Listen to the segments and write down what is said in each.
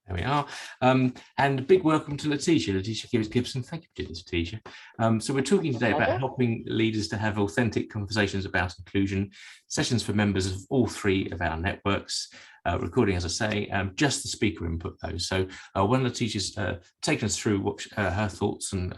There we are. And a big welcome to Letesia Gibson. Thank you for doing this, Letesia. So we're talking today about helping leaders to have authentic conversations about inclusion, sessions for members of all three of our networks, recording, as I say, just the speaker input though. So when Letesia's taken us through what her thoughts and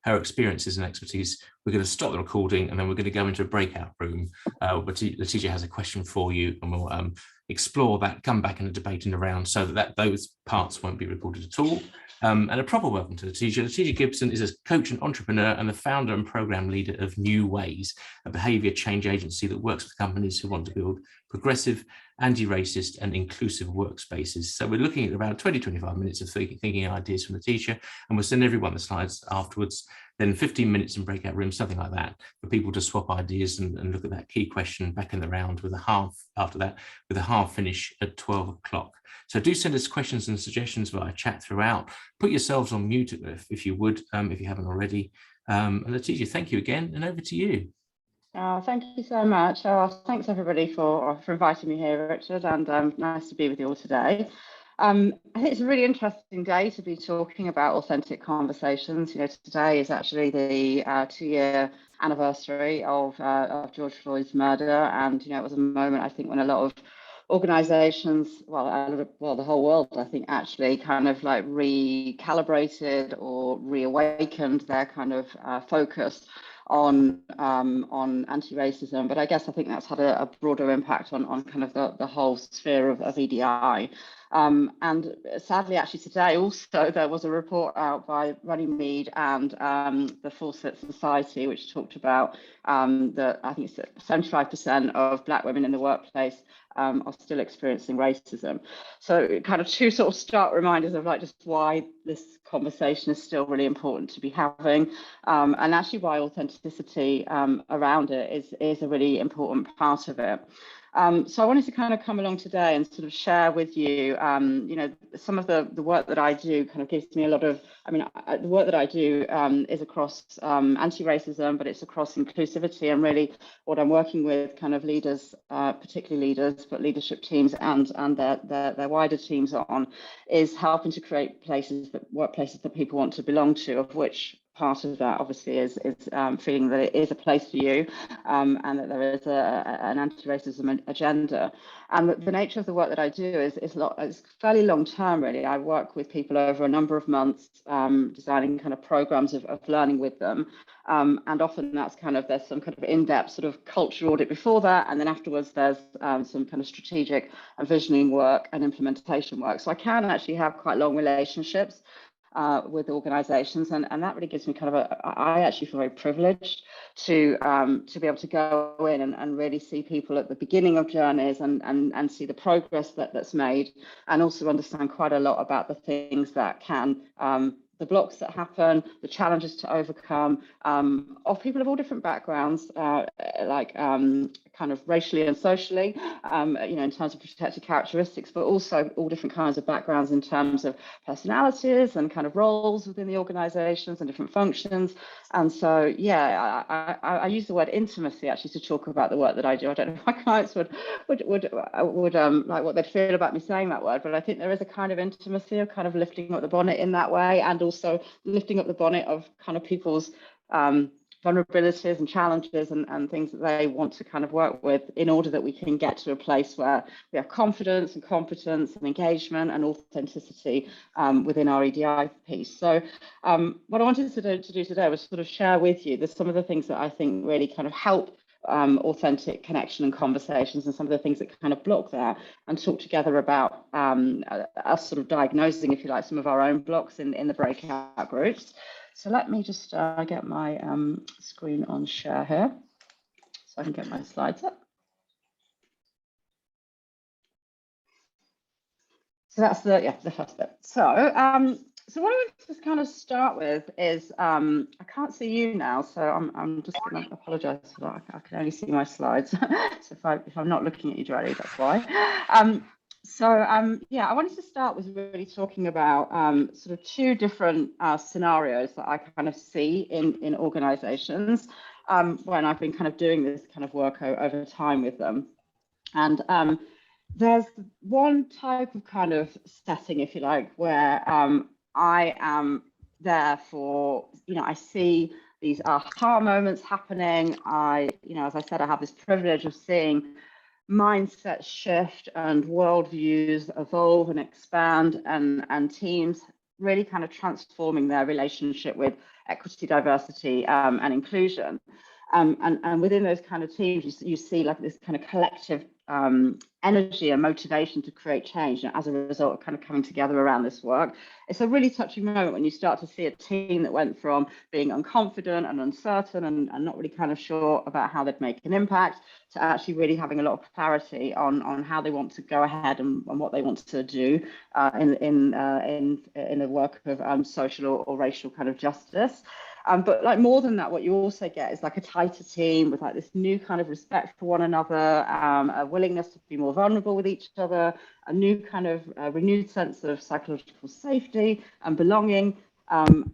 her experiences and expertise, we're going to stop the recording and then we're going to go into a breakout room where Letesia has a question for you, and we'll explore that, come back in a debate in a round, so that those parts won't be recorded at all. And a proper welcome to Letesia. Letesia Gibson is a coach and entrepreneur and the founder and program leader of New Ways, a behaviour change agency that works with companies who want to build progressive, anti-racist and inclusive workspaces. So we're looking at about 20-25 minutes of thinking ideas from Letesia, and we'll send everyone the slides afterwards, then 15 minutes in breakout rooms, something like that, for people to swap ideas and look at that key question back in the round, with a half after that, with a half finish at 12 o'clock. So do send us questions and suggestions via chat throughout. Put yourselves on mute if you would, if you haven't already. And Letesia, thank you again, and over to you. Thank you so much. Thanks everybody for inviting me here, Richard, and nice to be with you all today. I think it's a really interesting day to be talking about authentic conversations. You know, today is actually the 2-year anniversary of George Floyd's murder, and you know, it was a moment, I think, when a lot of organizations, the whole world, I think, actually kind of like recalibrated or reawakened their kind of focus on anti-racism. But I guess I think that's had a broader impact on kind of the whole sphere of EDI. And sadly, actually today also there was a report out by Runnymede and the Fawcett Society, which talked about that I think it's 75% of Black women in the workplace are still experiencing racism. So kind of two sort of stark reminders of like just why this conversation is still really important to be having, and actually why authenticity around it is a really important part of it. So I wanted to kind of come along today and sort of share with you, you know, some of the work that I do kind of gives me a lot of, the work that I do is across anti-racism, but it's across inclusivity, and really what I'm working with kind of leaders, particularly leaders, but leadership teams and their wider teams on, is helping to create workplaces that people want to belong to, of which part of that obviously is feeling that it is a place for you, and that there is an anti-racism agenda. And the nature of the work that I do is fairly long term, really. I work with people over a number of months, designing kind of programs of learning with them, and often that's kind of, there's some kind of in-depth sort of culture audit before that, and then afterwards there's some kind of strategic and visioning work and implementation work. So I can actually have quite long relationships with organizations, and that really gives me kind of I actually feel very privileged to be able to go in and really see people at the beginning of journeys and see the progress that's made, and also understand quite a lot about the things that can the blocks that happen, the challenges to overcome, of people of all different backgrounds, kind of racially and socially, you know, in terms of protected characteristics, but also all different kinds of backgrounds in terms of personalities and kind of roles within the organizations and different functions. And so, yeah, I use the word intimacy actually to talk about the work that I do. I don't know if my clients would like what they'd feel about me saying that word, but I think there is a kind of intimacy of kind of lifting up the bonnet in that way, and also lifting up the bonnet of kind of people's vulnerabilities and challenges and things that they want to kind of work with, in order that we can get to a place where we have confidence and competence and engagement and authenticity within our EDI piece. So what I wanted to do today was sort of share with you some of the things that I think really kind of help authentic connection and conversations, and some of the things that kind of block that, and talk together about us sort of diagnosing, if you like, some of our own blocks in the breakout groups. So let me just get my screen on share here, so I can get my slides up. So that's the first bit. So so what I want to just kind of start with is, I can't see you now, so I'm just going to apologise for that. I can only see my slides. So if I'm not looking at you directly, that's why. Yeah, I wanted to start with really talking about sort of two different scenarios that I kind of see in organisations when I've been kind of doing this kind of work over time with them. And there's one type of kind of setting, if you like, where I am there for, I see these aha moments happening. As I said, I have this privilege of seeing mindset shift and worldviews evolve and expand, and teams really kind of transforming their relationship with equity, diversity, and inclusion. And within those kind of teams, you see like this kind of collective energy and motivation to create change, as a result of kind of coming together around this work. It's a really touching moment when you start to see a team that went from being unconfident and uncertain and not really kind of sure about how they'd make an impact, to actually really having a lot of clarity on how they want to go ahead and what they want to do in the work of social or racial kind of justice. But like more than that, what you also get is like a tighter team with like this new kind of respect for one another, a willingness to be more vulnerable with each other, a new kind of renewed sense of psychological safety and belonging. And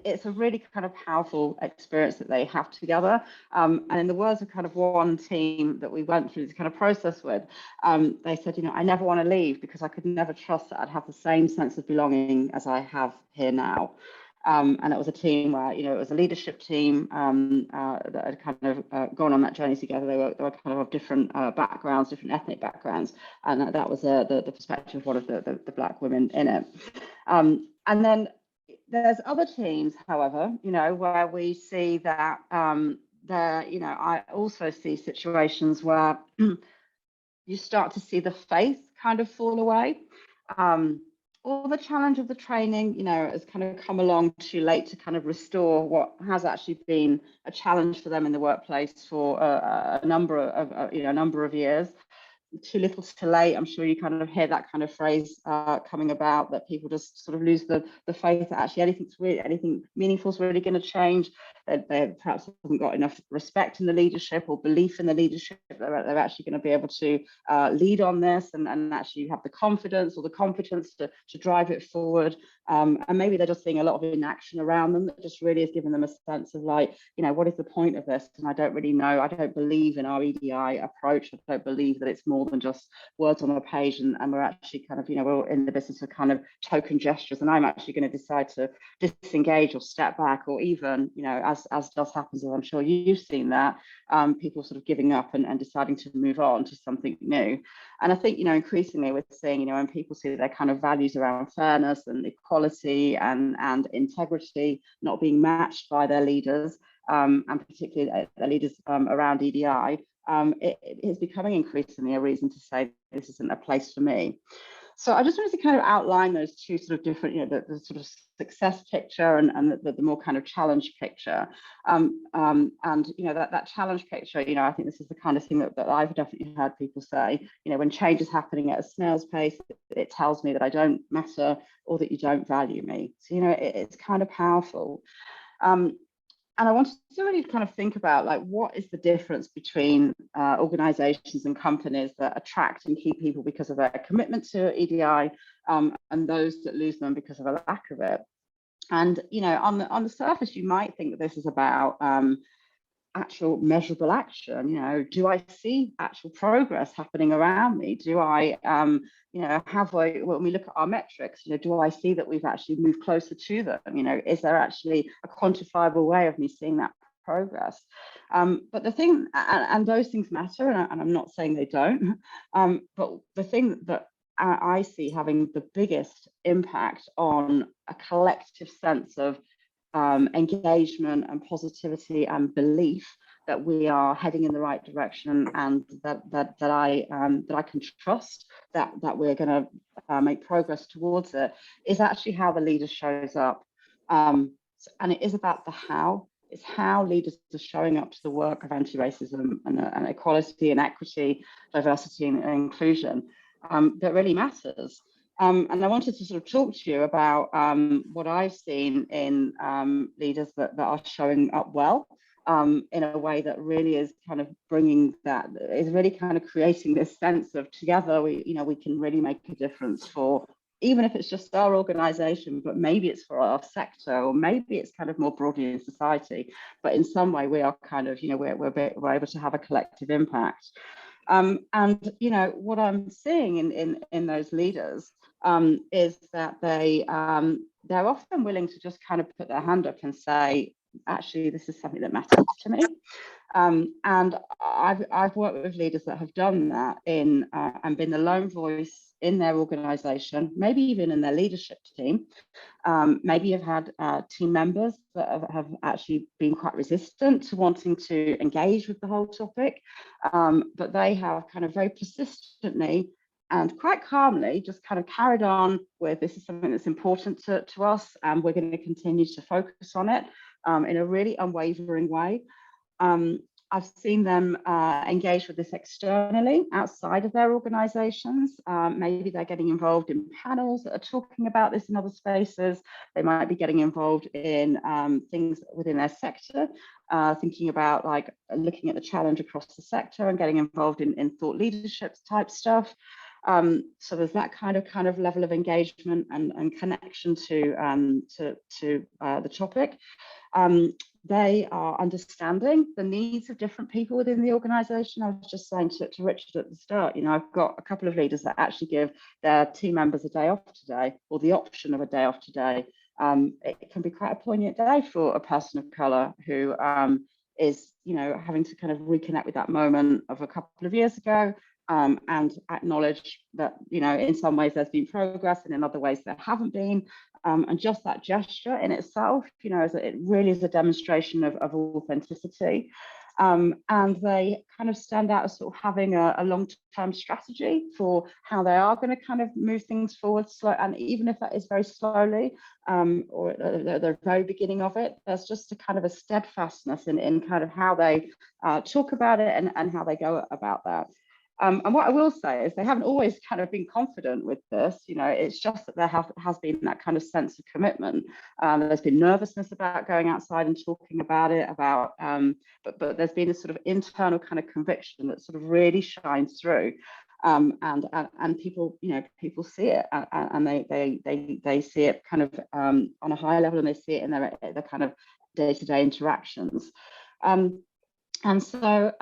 it's a really kind of powerful experience that they have together. And in the words of kind of one team that we went through this kind of process with, they said, I never want to leave because I could never trust that I'd have the same sense of belonging as I have here now. And it was a team where, it was a leadership team that had kind of gone on that journey together. They were kind of different backgrounds, different ethnic backgrounds. And that was the perspective of one of the Black women in it. And then there's other teams, however, where we see that I also see situations where you start to see the faith kind of fall away. Or the challenge of the training, has kind of come along too late to kind of restore what has actually been a challenge for them in the workplace for a number of years. Too little too late. I'm sure you kind of hear that kind of phrase coming about, that people just sort of lose the faith that actually anything meaningful is really going to change. They perhaps haven't got enough respect in the leadership or belief in the leadership that they're actually going to be able to lead on this and actually have the confidence or the competence to drive it forward. And maybe they're just seeing a lot of inaction around them that just really has given them a sense of like, what is the point of this? And I don't really know. I don't believe in our EDI approach. I don't believe that it's more than just words on a page, and we're actually kind of, we're in the business of kind of token gestures, and I'm actually going to decide to disengage or step back, or even, as does happen, as I'm sure you've seen that, people sort of giving up and deciding to move on to something new. And I think, increasingly we're seeing, when people see their kind of values around fairness and equality and integrity not being matched by their leaders, and particularly the leaders around EDI, it is becoming increasingly a reason to say this isn't a place for me. So I just wanted to kind of outline those two sort of different, the sort of success picture and the more kind of challenge picture. And that challenge picture, I think this is the kind of thing that I've definitely heard people say, when change is happening at a snail's pace, it tells me that I don't matter or that you don't value me. So, it's kind of powerful. And I wanted to really kind of think about, like, what is the difference between organizations and companies that attract and keep people because of their commitment to EDI and those that lose them because of a lack of it. And, on the surface, you might think that this is about actual measurable action. Do I see actual progress happening around me? Do I, when we look at our metrics, do I see that we've actually moved closer to them? Is there actually a quantifiable way of me seeing that progress? But the thing, and those things matter, and I'm not saying they don't, but the thing that I see having the biggest impact on a collective sense of engagement and positivity and belief that we are heading in the right direction, and that I can trust that we're going to make progress towards it, is actually how the leader shows up. And it is about the how. It's how leaders are showing up to the work of anti-racism and equality and equity, diversity and inclusion that really matters. And I wanted to sort of talk to you about what I've seen in leaders that are showing up well in a way that really is kind of bringing that, is really kind of creating this sense of together we can really make a difference for, even if it's just our organization, but maybe it's for our sector, or maybe it's kind of more broadly in society, but in some way we are kind of, we're able to have a collective impact. And you know what I'm seeing in those leaders is that they're often willing to just kind of put their hand up and say, actually, this is something that matters to me. And I've worked with leaders that have done that and been the lone voice in their organization, maybe even in their leadership team. Maybe you've had team members that have actually been quite resistant to wanting to engage with the whole topic, but they have kind of very persistently and quite calmly just kind of carried on with, this is something that's important to us, and we're going to continue to focus on it in a really unwavering way. I've seen them engage with this externally outside of their organizations. Maybe they're getting involved in panels that are talking about this in other spaces. They might be getting involved in things within their sector, thinking about like looking at the challenge across the sector and getting involved in thought leadership type stuff. So there's that kind of level of engagement and connection to the topic. They are understanding the needs of different people within the organization. I was just saying to Richard at the start, you know, I've got a couple of leaders that actually give their team members a day off today, or the option of a day off today. It can be quite a poignant day for a person of color who is, you know, having to kind of reconnect with that moment of a couple of years ago, and acknowledge that, you know, in some ways there's been progress and in other ways there haven't been. And just that gesture in itself, you know, it really is a demonstration of authenticity. And they kind of stand out as sort of having a long-term strategy for how they are going to kind of move things forward slow. And even if that is very slowly, or at the very beginning of it, there's just a kind of a steadfastness in kind of how they talk about it and how they go about that. And what I will say is they haven't always kind of been confident with this, you know, it's just that there has been that kind of sense of commitment. There's been nervousness about going outside and talking about it, but there's been a sort of internal kind of conviction that sort of really shines through. And people, you know, people see it, and they see it kind of on a higher level, and they see it in their kind of day-to-day interactions. And so,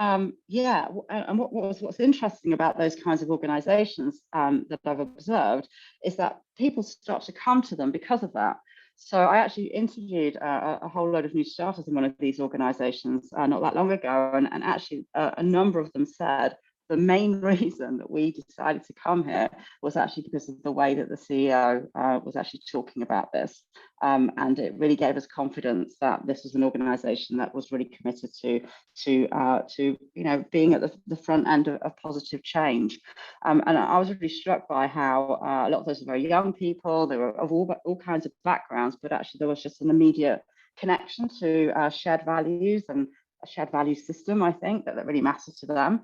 yeah, and what's interesting about those kinds of organizations that I've observed is that people start to come to them because of that. So I actually interviewed a whole load of new starters in one of these organizations not that long ago, and actually a number of them said the main reason that we decided to come here was actually because of the way that the CEO was actually talking about this. And it really gave us confidence that this was an organization that was really committed to you know, being at the front end of positive change. And I was really struck by how a lot of those are very young people. They were of all kinds of backgrounds, but actually there was just an immediate connection to shared values and a shared value system, I think, that really matters to them.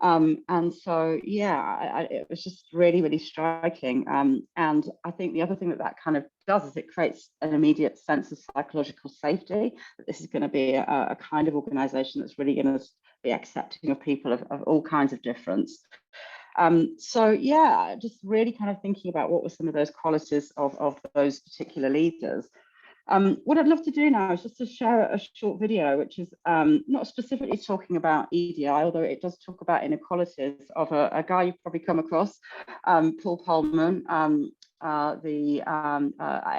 And so, yeah, it was just really, really striking. And I think the other thing that kind of does is it creates an immediate sense of psychological safety, that this is going to be a kind of organization that's really going to be accepting of people of all kinds of difference. So, yeah, just really kind of thinking about what were some of those qualities of those particular leaders. What I'd love to do now is just to share a short video, which is not specifically talking about EDI, although it does talk about inequalities, of a guy you've probably come across, Paul Polman, the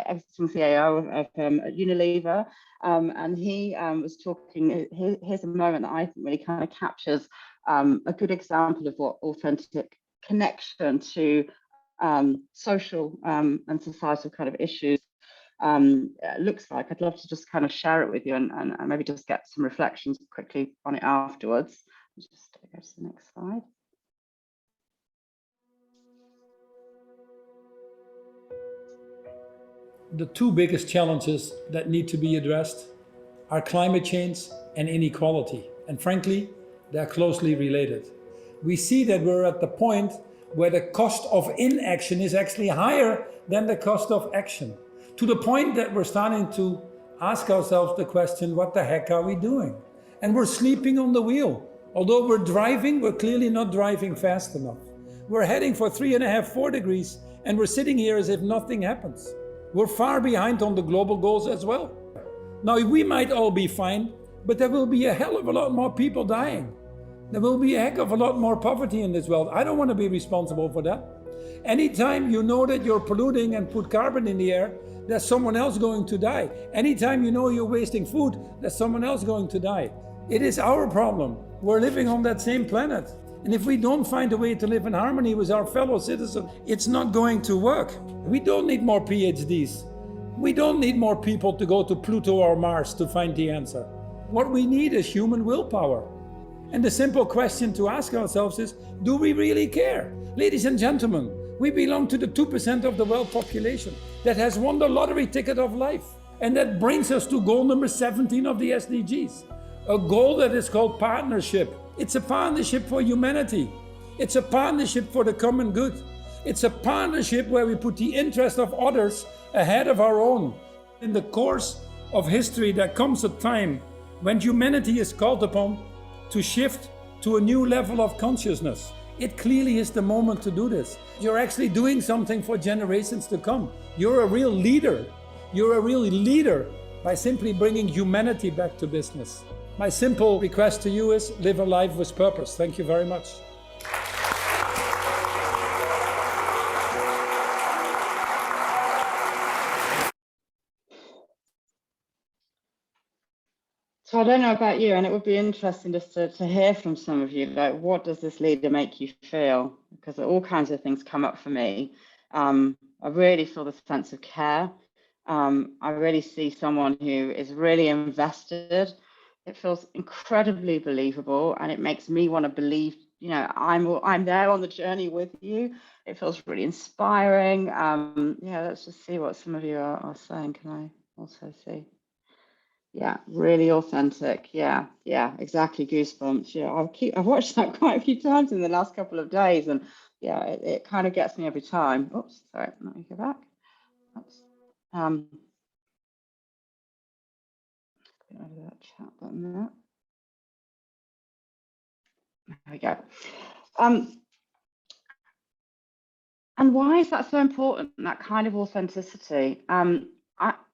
exiting CEO of Unilever. And he was talking, here's a moment that I think really kind of captures a good example of what authentic connection to social and societal kind of issues looks like. I'd love to just kind of share it with you and maybe just get some reflections quickly on it afterwards. Just go to the next slide. The two biggest challenges that need to be addressed are climate change and inequality. And frankly, they're closely related. We see that we're at the point where the cost of inaction is actually higher than the cost of action, to the point that we're starting to ask ourselves the question, what the heck are we doing? And we're sleeping on the wheel. Although we're driving, we're clearly not driving fast enough. We're heading for 3.5, 4 degrees, and we're sitting here as if nothing happens. We're far behind on the global goals as well. Now, we might all be fine, but there will be a hell of a lot more people dying. There will be a heck of a lot more poverty in this world. I don't want to be responsible for that. Anytime you know that you're polluting and put carbon in the air, there's someone else going to die. Anytime you know you're wasting food, there's someone else going to die. It is our problem. We're living on that same planet. And if we don't find a way to live in harmony with our fellow citizens, it's not going to work. We don't need more PhDs. We don't need more people to go to Pluto or Mars to find the answer. What we need is human willpower. And the simple question to ask ourselves is, do we really care? Ladies and gentlemen, we belong to the 2% of the world population that has won the lottery ticket of life. And that brings us to goal number 17 of the SDGs. A goal that is called partnership. It's a partnership for humanity. It's a partnership for the common good. It's a partnership where we put the interest of others ahead of our own. In the course of history, there comes a time when humanity is called upon to shift to a new level of consciousness. It clearly is the moment to do this. You're actually doing something for generations to come. You're a real leader. You're a real leader by simply bringing humanity back to business. My simple request to you is live a life with purpose. Thank you very much. So I don't know about you, and it would be interesting just to hear from some of you, like, what does this leader make you feel? Because all kinds of things come up for me. I really feel the sense of care. I really see someone who is really invested. It feels incredibly believable, and it makes me want to believe, you know, I'm there on the journey with you. It feels really inspiring. Yeah, let's just see what some of you are saying. Can I also see? Yeah, really authentic. Yeah, exactly. Goosebumps. Yeah, I've watched that quite a few times in the last couple of days, and yeah, it kind of gets me every time. Oops, sorry, let me go back. Oops. Get rid of that chat button there. There we go. And why is that so important? That kind of authenticity.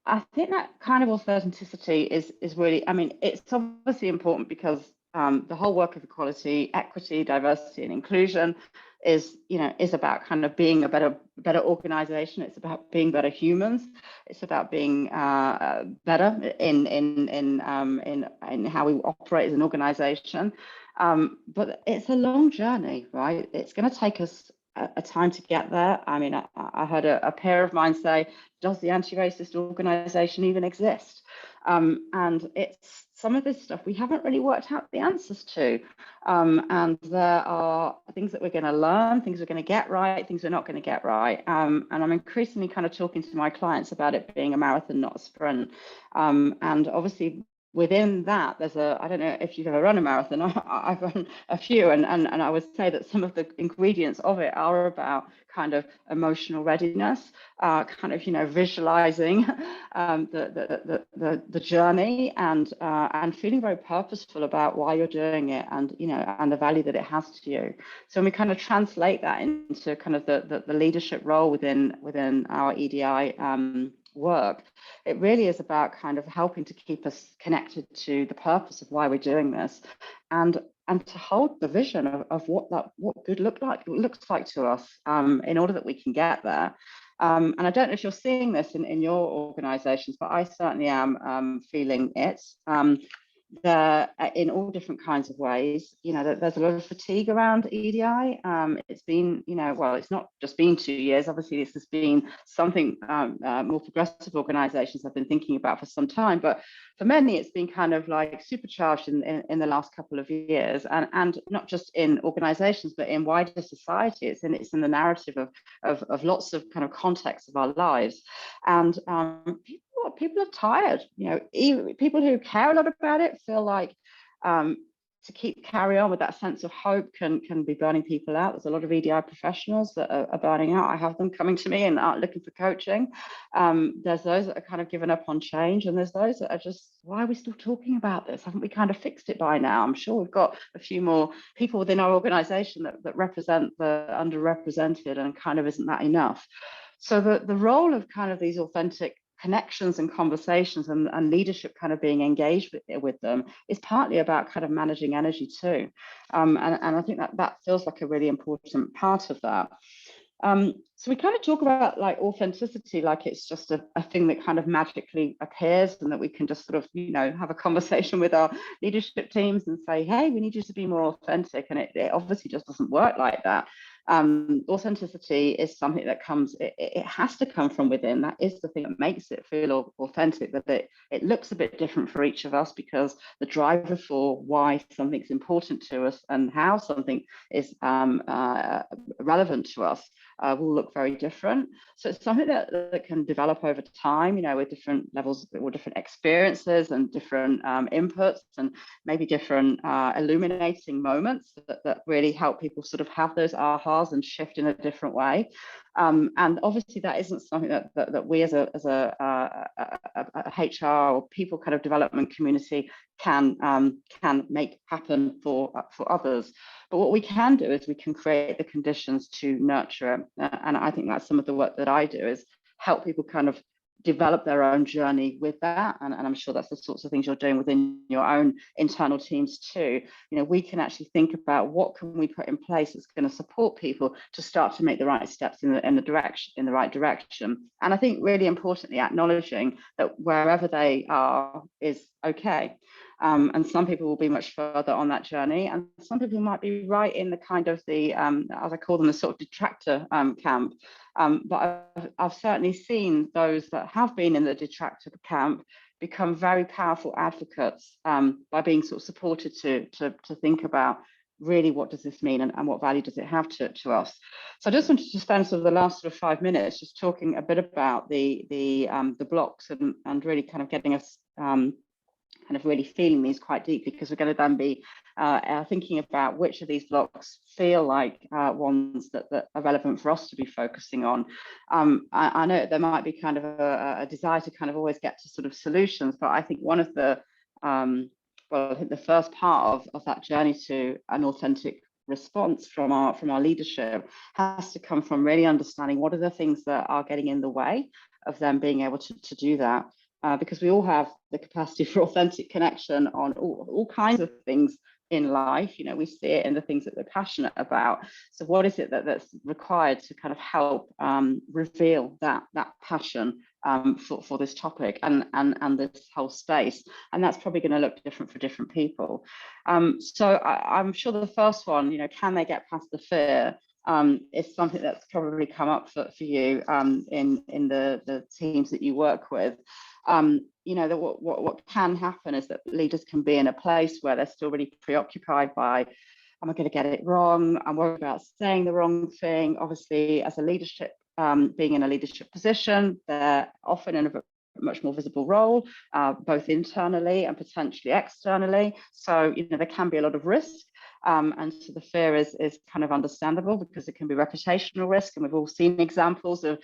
I think that kind of authenticity is really, I mean, it's obviously important because the whole work of equality, equity, diversity, and inclusion is about kind of being a better organization. It's about being better humans. It's about being better in how we operate as an organization. But it's a long journey, right? It's going to take us a time to get there. I mean, I heard a peer of mine say, does the anti-racist organization even exist? And it's some of this stuff we haven't really worked out the answers to. And there are things that we're going to learn, things we're going to get right, things we're not going to get right. And I'm increasingly kind of talking to my clients about it being a marathon, not a sprint. And obviously, within that, there's I don't know if you've ever run a marathon. I've run a few, and I would say that some of the ingredients of it are about kind of emotional readiness, kind of, you know, visualizing the journey, and feeling very purposeful about why you're doing it, and, you know, and the value that it has to you. So when we kind of translate that into kind of the leadership role within our EDI work, it really is about kind of helping to keep us connected to the purpose of why we're doing this, and to hold the vision of what good looks like to us, in order that we can get there. And I don't know if you're seeing this in your organizations, but I certainly am feeling it. In all different kinds of ways. You know, there's a lot of fatigue around EDI. It's been, you know, well, it's not just been 2 years. Obviously, this has been something more progressive organizations have been thinking about for some time. But for many, it's been kind of like supercharged in the last couple of years, and not just in organizations, but in wider society. It's in the narrative of lots of kind of contexts of our lives. And people are tired, you know. Even people who care a lot about it feel like to carry on with that sense of hope can be burning people out. There's a lot of EDI professionals that are burning out. I have them coming to me and are looking for coaching. There's those that are kind of given up on change, and there's those that are just, why are we still talking about this? Haven't we kind of fixed it by now? I'm sure we've got a few more people within our organization that represent the underrepresented, and kind of isn't that enough? So the role of kind of these authentic connections and conversations and leadership kind of being engaged with them is partly about kind of managing energy too. And I think that feels like a really important part of that. So we kind of talk about like authenticity, like it's just a thing that kind of magically appears and that we can just sort of, have a conversation with our leadership teams and say, hey, we need you to be more authentic. And it obviously just doesn't work like that. Authenticity is something that it has to come from within. That is the thing that makes it feel authentic, that it looks a bit different for each of us, because the driver for why something's important to us and how something is relevant to us will look very different. So it's something that can develop over time, with different levels or different experiences and different inputs and maybe different illuminating moments that really help people sort of have those ahas and shift in a different way. And obviously that isn't something that we as a HR or people kind of development community can make happen for others. But what we can do is we can create the conditions to nurture it. And I think that's some of the work that I do, is help people kind of develop their own journey with that. And I'm sure that's the sorts of things you're doing within your own internal teams too. We can actually think about what can we put in place that's going to support people to start to make the right steps in the right direction. And I think really importantly, acknowledging that wherever they are is okay. And some people will be much further on that journey, and some people might be right in the kind of the, as I call them, the sort of detractor camp. But I've certainly seen those that have been in the detractor camp become very powerful advocates by being sort of supported to think about really what does this mean and what value does it have to us. So I just wanted to spend sort of the last sort of 5 minutes just talking a bit about the blocks and really kind of getting us kind of really feeling these quite deeply, because we're going to then be thinking about which of these blocks feel like ones that are relevant for us to be focusing on. I know there might be kind of a desire to kind of always get to sort of solutions, but I think one of the, I think the first part of that journey to an authentic response from our leadership has to come from really understanding what are the things that are getting in the way of them being able to do that. Because we all have the capacity for authentic connection on all kinds of things in life. We see it in the things that we're passionate about. So what is it that's required to kind of help reveal that passion for this topic and this whole space? And that's probably going to look different for different people. So I'm sure the first one, can they get past the fear? Is something that's probably come up for you in the teams that you work with. What can happen is that leaders can be in a place where they're still really preoccupied by, am I going to get it wrong? I'm worried about saying the wrong thing. Obviously, as a leadership, being in a leadership position, they're often in a much more visible role, both internally and potentially externally. So, there can be a lot of risk. And so the fear is kind of understandable, because it can be reputational risk, and we've all seen examples of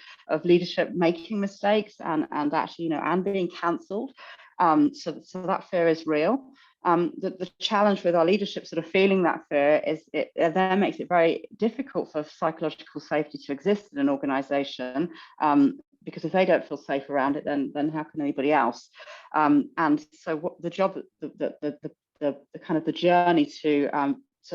leadership making mistakes and actually and being cancelled. So that fear is real. The challenge with our leadership sort of feeling that fear is it then makes it very difficult for psychological safety to exist in an organisation. Because if they don't feel safe around it, then how can anybody else? And so what the job, the kind of the journey to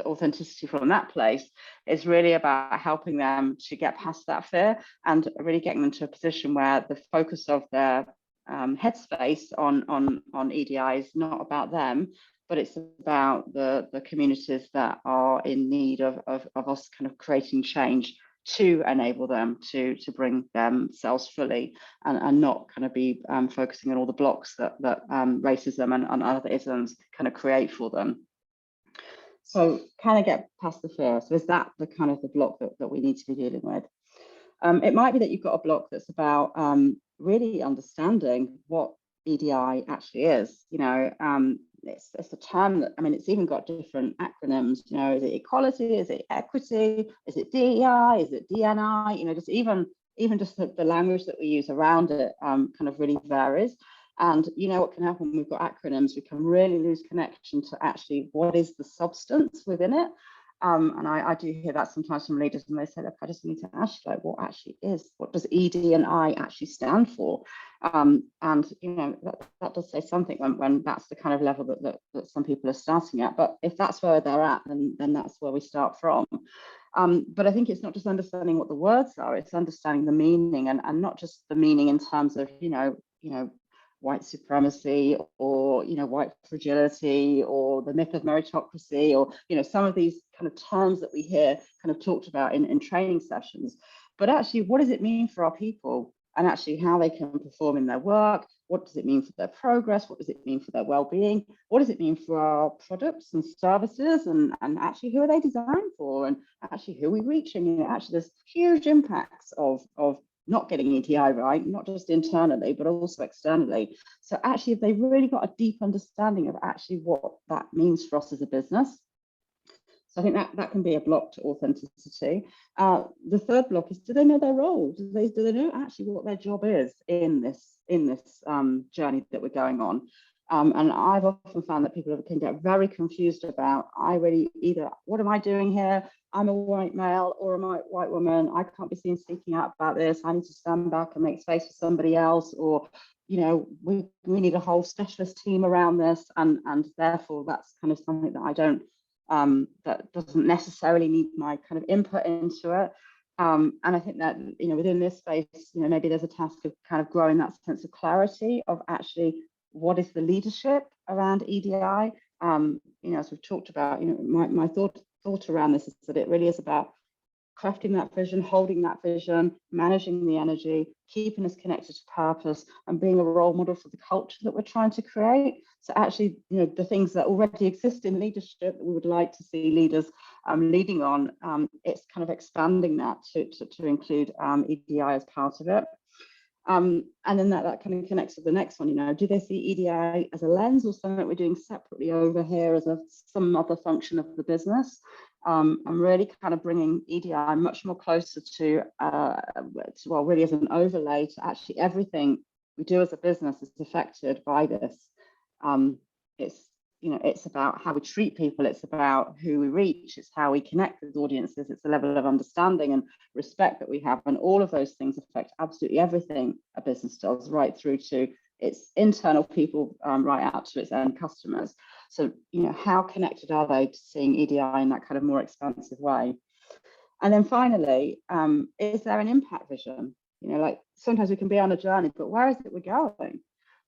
authenticity from that place is really about helping them to get past that fear and really getting them to a position where the focus of their headspace on EDI is not about them, but it's about the communities that are in need of us kind of creating change to enable them to bring themselves fully and not kind of be focusing on all the blocks that racism and other isms kind of create for them. So can I get past the fear? So is that the kind of the block that we need to be dealing with? It might be that you've got a block that's about really understanding what EDI actually is. It's a term that, it's even got different acronyms. Is it equality? Is it equity? Is it DEI? Is it DNI? Just even just the language that we use around it kind of really varies. And what can happen when we've got acronyms? We can really lose connection to actually what is the substance within it. And I do hear that sometimes from leaders, and they say, look, I just need to ask, like, what does ED and I actually stand for? And that does say something when that's the kind of level that some people are starting at. But if that's where they're at, then that's where we start from. But I think it's not just understanding what the words are, it's understanding the meaning, and not just the meaning in terms of, white supremacy, or white fragility, or the myth of meritocracy, or some of these kind of terms that we hear kind of talked about in training sessions. But actually, what does it mean for our people, and actually how they can perform in their work? What does it mean for their progress? What does it mean for their well-being? What does it mean for our products and services? And actually, who are they designed for? And actually, who are we reaching? Actually, there's huge impacts of not getting EDI right, not just internally, but also externally. So actually, if they've really got a deep understanding of actually what that means for us as a business, so I think that can be a block to authenticity. The third block is, do they know their role? Do they know actually what their job is in this journey that we're going on? And I've often found that people can get very confused about, either, what am I doing here? I'm a white male, or am I a white woman? I can't be seen speaking out about this. I need to stand back and make space for somebody else, or we need a whole specialist team around this, and therefore that's kind of something that I don't that doesn't necessarily need my kind of input into it. And I think that within this space, maybe there's a task of kind of growing that sense of clarity of actually what is the leadership around EDI. As we've talked about, my thought around this is that it really is about crafting that vision, holding that vision, managing the energy, keeping us connected to purpose, and being a role model for the culture that we're trying to create. So actually, the things that already exist in leadership that we would like to see leaders leading on, it's kind of expanding that to include EDI as part of it. And then that kind of connects to the next one. Do they see EDI as a lens, or something that we're doing separately over here as some other function of the business? I'm really kind of bringing EDI much more closer to really as an overlay to actually everything we do as a business is affected by this. It's about how we treat people, it's about who we reach, it's how we connect with audiences, it's the level of understanding and respect that we have, and all of those things affect absolutely everything a business does, right through to its internal people, right out to its end customers. So how connected are they to seeing EDI in that kind of more expansive way? And then finally, is there an impact vision? Like sometimes we can be on a journey, but where is it we're going?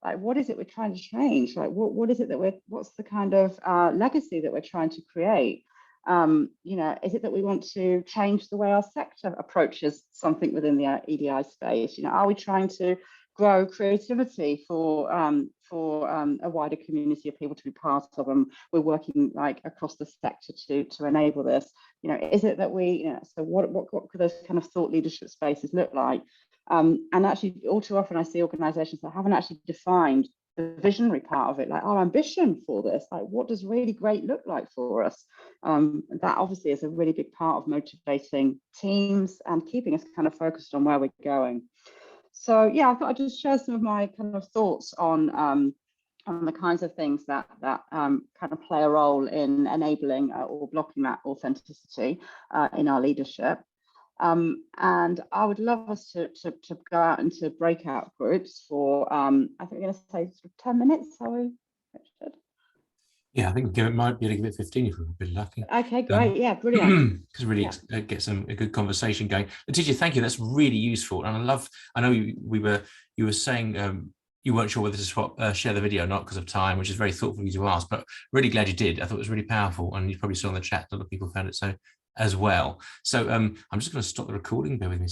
Like, what is it we're trying to change? Like, what is it that what's the kind of legacy that we're trying to create? Is it that we want to change the way our sector approaches something within the EDI space? Are we trying to grow creativity for a wider community of people to be part of, and we're working like across the sector to enable this? Is it that we, so what could those kind of thought leadership spaces look like? And actually, all too often I see organizations that haven't actually defined the visionary part of it, like our ambition for this, like what does really great look like for us? That obviously is a really big part of motivating teams and keeping us kind of focused on where we're going. So yeah, I thought I'd just share some of my kind of thoughts on the kinds of things that kind of play a role in enabling or blocking that authenticity in our leadership. And I would love us to go out into breakout groups for, I think we're going to say sort of 10 minutes, are we, Richard? Yeah, I think might be able to give it 15 if we're a bit lucky. Okay, great. Yeah, brilliant. Because really get a good conversation going. Letesia, thank you. That's really useful. And I know you were saying you weren't sure whether to share the video or not because of time, which is very thoughtful of you to ask, but really glad you did. I thought it was really powerful, and you probably saw in the chat that a lot of people found it so as well. So I'm just going to stop the recording. Bear with me.